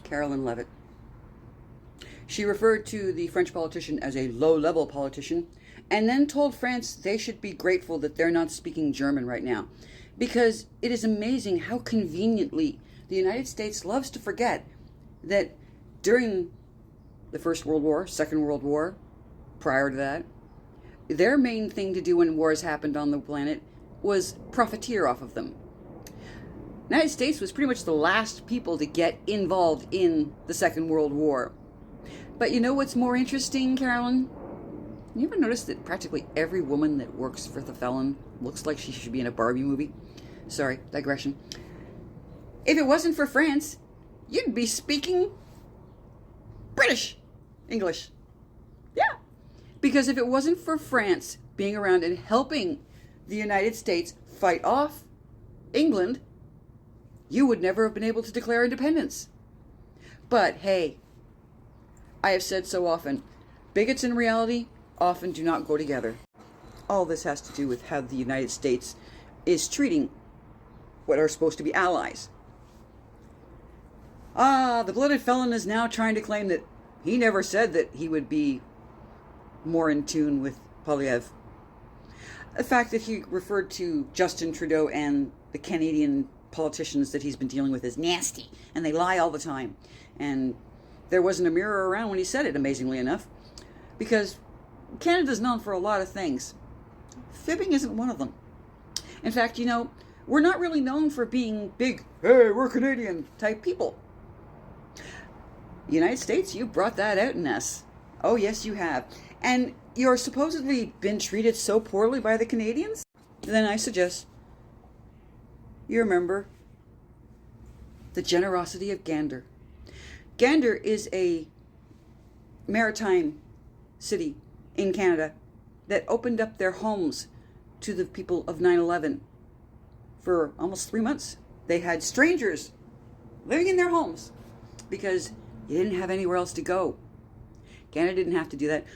Caroline Levitt. She referred to the French politician as a low-level politician, and then told France they should be grateful that they're not speaking German right now, because it is amazing how conveniently the United States loves to forget that during the First World War, Second World War, prior to that, their main thing to do when wars happened on the planet was profiteer off of them. The United States was pretty much the last people to get involved in the Second World War. But you know what's more interesting, Carolyn? You ever notice that practically every woman that works for the felon looks like she should be in a Barbie movie? Sorry, digression. If it wasn't for France, you'd be speaking British English. Yeah. Because if it wasn't for France being around and helping the United States fight off England, you would never have been able to declare independence. But hey, I have said so often, bigots and reality often do not go together. All this has to do with how the United States is treating what are supposed to be allies. The blooded felon is now trying to claim that he never said that he would be more in tune with Poilievre. The fact that he referred to Justin Trudeau and the Canadian politicians that he's been dealing with as nasty, and they lie all the time. And there wasn't a mirror around when he said it, amazingly enough, because Canada's known for a lot of things. Fibbing isn't one of them. In fact, we're not really known for being big, hey, we're Canadian type people. United States, you brought that out in us. Oh, yes, you have. And you're supposedly been treated so poorly by the Canadians? Then I suggest you remember the generosity of Gander. Gander is a maritime city in Canada that opened up their homes to the people of 9/11 for almost 3 months. They had strangers living in their homes because you didn't have anywhere else to go. Canada didn't have to do that.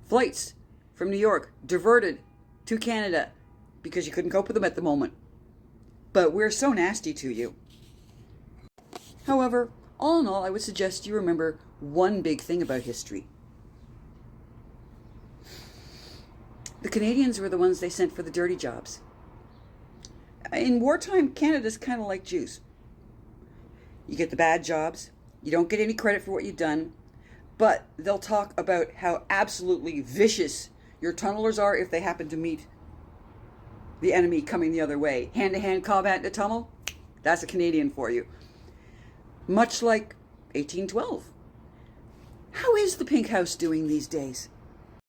Flights from New York diverted to Canada because you couldn't cope with them at the moment. But we're so nasty to you. However, all in all, I would suggest you remember one big thing about history. The Canadians were the ones they sent for the dirty jobs. In wartime, Canada's kind of like Jews. You get the bad jobs. You don't get any credit for what you've done. But they'll talk about how absolutely vicious your tunnelers are if they happen to meet the enemy coming the other way. Hand-to-hand combat in a tunnel, that's a Canadian for you. Much like 1812. How is the Pink House doing these days?